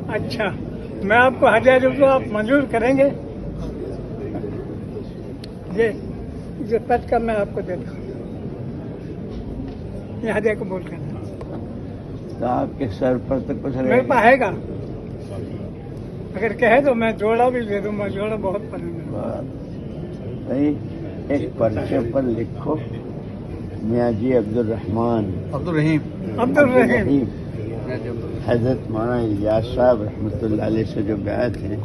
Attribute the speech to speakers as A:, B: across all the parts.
A: अच्छा, मैं आपको 1000 रुपये आप मंजूर करेंगे? ये पद का मैं आपको देता हूँ, ये हदिया कबूल करना।
B: तो आपके सर पर तो कुछ
A: मेरे पास आएगा, अगर कहे तो मैं जोड़ा भी दे दूंगा, जोड़ा बहुत पसंद है।
B: भाई एक पर्चे पर लिखो मियाँ जी अब्दुल रहीम हजरत मौलाना इलियास साहब रहमतुल्लाह अलैह से जो बैत है।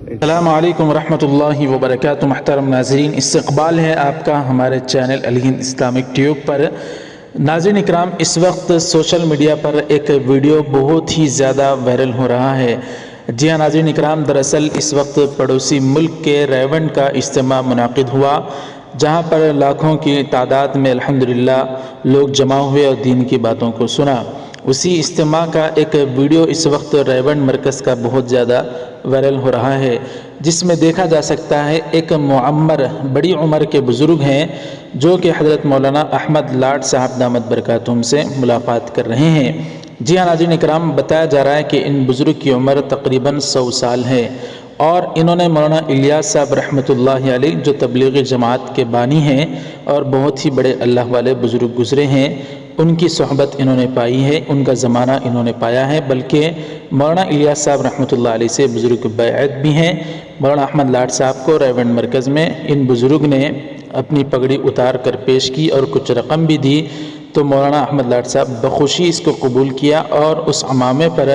C: अस्सलामु अलैकुम रहमतुल्लाहि व बरकातुहू। मुहतरम नाज़रीन, इस्तक़बाल है आपका हमारे चैनल अल हिंद इस्लामिक ट्यूब पर। नाज़रीन इकराम, इस वक्त सोशल मीडिया पर एक वीडियो बहुत ही ज़्यादा वायरल हो रहा है। जी हाँ नाज़रीन इकराम, दरअसल इस वक्त पड़ोसी मुल्क के रेवंड का इज्तिमा मुनाकिद हुआ, जहाँ पर लाखों की तादाद में अल्हम्दुलिल्लाह लोग जमा हुए और दीन की बातों को सुना। उसी इज्तिमा का एक वीडियो इस वक्त रेवंड मरकज़ का बहुत ज़्यादा वायरल हो रहा है, जिसमें देखा जा सकता है एक मुअम्मर बड़ी उम्र के बुज़ुर्ग हैं जो कि हज़रत मौलाना अहमद लाड साहब दामत बरकातुहूम से मुलाकात कर रहे हैं। जी हाँ नाज़रीन इकराम, बताया जा रहा है कि इन बुज़ुर्ग की उम्र तकरीबन 100 साल है और इन्होंने मौलाना इलियास साहब रहमतुल्लाहि अलैह जो तबलीगी जमात के बानी हैं और बहुत ही बड़े अल्लाह वाले बुज़ुर्ग गुज़रे हैं, उनकी सोहबत इन्होंने पाई है, उनका ज़माना इन्होंने पाया है। बल्कि मौलाना इलियास साहब रहमतुल्लाह अलैह से बुज़ुर्ग बैत भी हैं। मौलाना अहमद लाड साहब को रेवंड मरकज़ में इन बुज़ुर्ग ने अपनी पगड़ी उतार कर पेश की और कुछ रकम भी दी, तो मौलाना अहमद लाड साहब बखुशी इसको कबूल किया और उस अमामे पर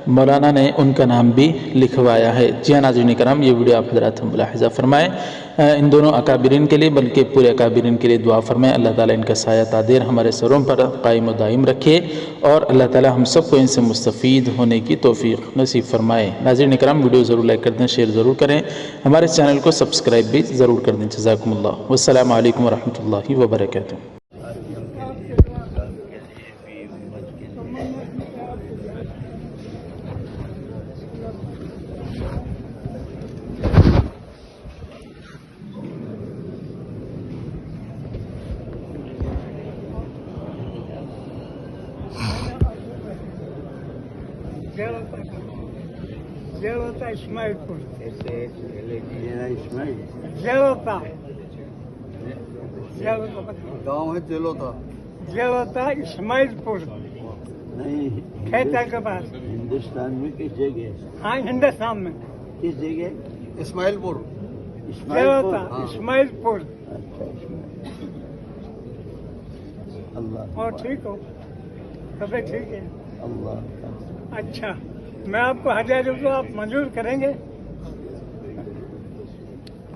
C: मौलाना ने उनका नाम भी लिखवाया है। जी हाँ नाज़रीन करम, ये वीडियो आप हज़रात मुलाहिज़ा फरमाएँ। इन दोनों अकाबिरीन के लिए बल्कि पूरे अकाबिरीन के लिए दुआ फरमाएँ, अल्लाह ताला इनका साया तादेर हमारे सरों पर कायम व दायम रखे और अल्लाह ताला हम सबको इनसे मुस्तफ़ीद होने की तौफ़ीक़ नसीब फरमाए। नाज़रीन करम, वीडियो ज़रूर लाइक कर दें, शेयर ज़रूर करें, हमारे चैनल को सब्सक्राइब भी ज़रूर कर दें। जज़ाकुमुल्लाह। वस्सलामु अलैकुम व रहमतुल्लाहि व बरकातुहू।
A: जेलोता इस्माइलपुर,
B: इसमाइल
A: जेलोता
B: गाँव है
A: जेलोता इस्माइलपुर,
B: नहीं
A: खेतर के पास।
B: हिंदुस्तान में किस जगह?
A: हाँ, हिंदुस्तान में
B: किस जगह?
D: इस्माइलपुर।
A: जेलोता इस्माइलपुर।
B: अच्छा, अल्लाह
A: और ठीक हो? तबीयत ठीक है?
B: अल्लाह।
A: अच्छा, मैं आपको 1000 रुपये आप मंजूर करेंगे?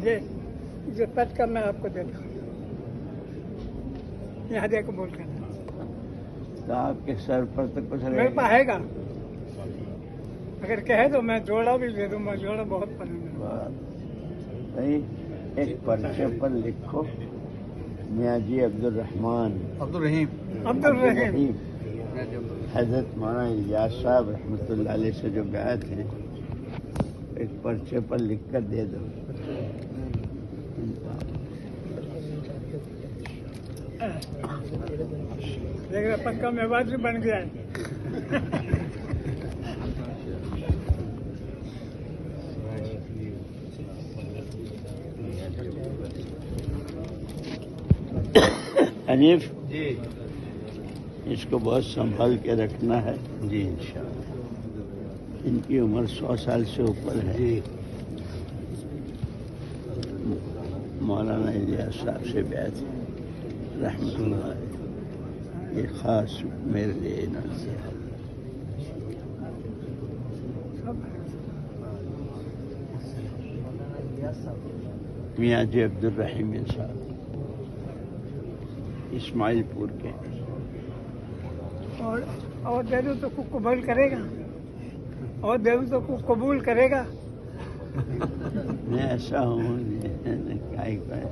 A: ये पद का मैं आपको देता हूँ, ये हदिया कबूल करना।
B: तो आपके सर पर तो कुछ
A: मेरे पास आएगा, अगर कहे तो मैं जोड़ा भी दे दूंगा, जोड़ा बहुत पसंद है।
B: भाई एक पर्चे पर लिखो मियाँ जी अब्दुल
D: रहीम
B: हजरत मौलाना इलियास साहब रहमतुल्लाह अलैह से जो बैत है, एक पर्चे पर लिख कर दे दो।
A: लेकिन पक्का मेवाज भी बन गया है।
B: हनीफ जी, इसको बहुत संभाल के रखना है जी इंशाअल्लाह। इनकी उम्र 100 साल से ऊपर है जी। मौलाना इलियास साहब से बैत रहमतुल्लाह, ये खास मेरे लिए इन्होंने दिया। मियाँ जी अब्दुल रहीम साहब इस्माइलपुर के।
A: और दे दूँ तो कबूल करेगा? और दे दूँ तो कबूल करेगा?
B: मैं ऐसा हूँ क्या ही कहें।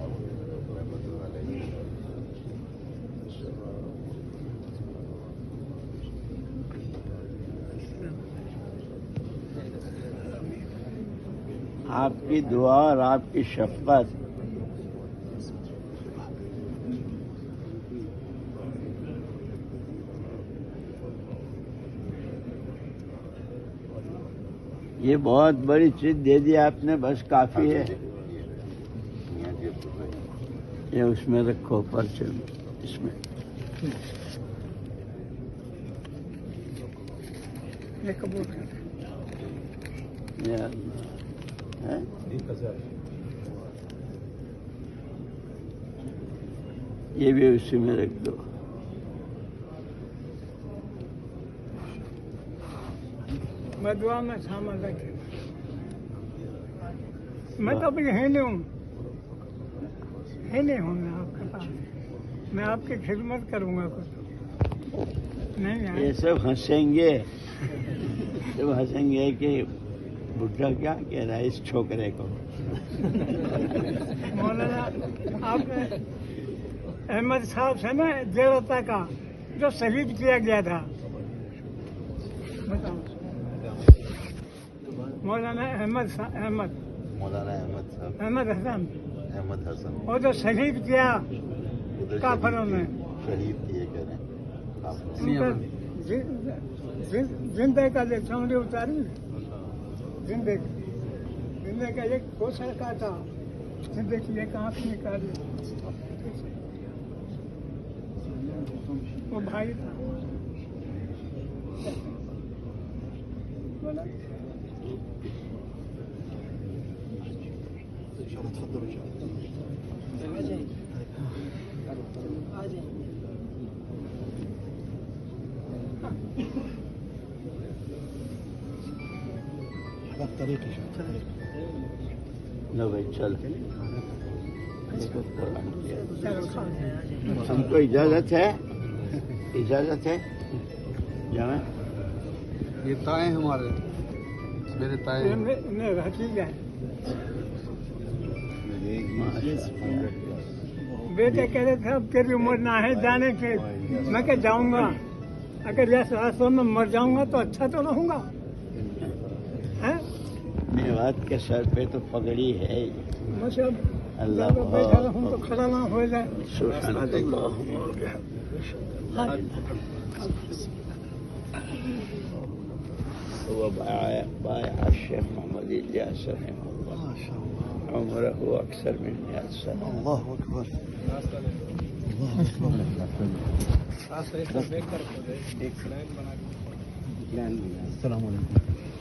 B: आपकी दुआ और आपकी शफकत یہ بہت بڑی چیز دے دی آپ نے، بس کافی ہے. یہ اس میں رکھو پرچے میں، اس میں.
A: یہ قبول کر.
B: یا اللہ. ہے؟ یہ بھی اسی میں رکھ دو.
A: میں دعا میں شامل رکھے. میں تو ابھی ہے نہیں ہوں، ہے نہیں ہوں میں آپ کے پاس. میں آپ کی خدمت کروں گا کچھ نہیں
B: یہ
A: ہے.
B: سب ہنسیں گے، سب ہنسیں گے کہ بڈھا کیا کہہ رہا ہے اس چھوکرے کو.
A: مولانا آپ نے احمد صاحب سے نا دیوتا کا جو شہید کیا گیا تھا، بتاؤ. مولانا احمد
D: مولانا احمد صاحب
A: احمد حسن
D: احمد حسن
A: وہ جو شہید کیا
D: ادھر
A: کافروں نے،
D: شہید کیے کہہ رہے ہیں.
A: ان کا زندے کا جو چمڑی اتاری، زندے کا ایک کوسا کاٹا، زندے کی ایک آنکھ نکالی. وہ بھائی تھا.
B: نہ بھائی چل.
A: چلو کھا.
B: ہم کو اجازت ہے، اجازت ہے جانا.
D: یہ تائیں ہمارے میرے تائیں
A: میرا بھتیجا ہے. بیٹے کہہ رہے تھے اب تیری عمر نہ ہے جانے کی. میں کہ جاؤں گا، اگر اس راستوں میں مر جاؤں گا تو اچھا تو رہوں گا.
B: میوات کے سر پہ تو پگڑی ہے.
A: مجھے اب
B: اللہ
A: بیٹھا رہوں تو کھڑا نہ ہو جائے.
B: سبحان اللہ. وبايع الشيخ محمد الياس رحمه الله عمره أكثر من 100 سنة.
D: الله اکبر. السلام علیکم.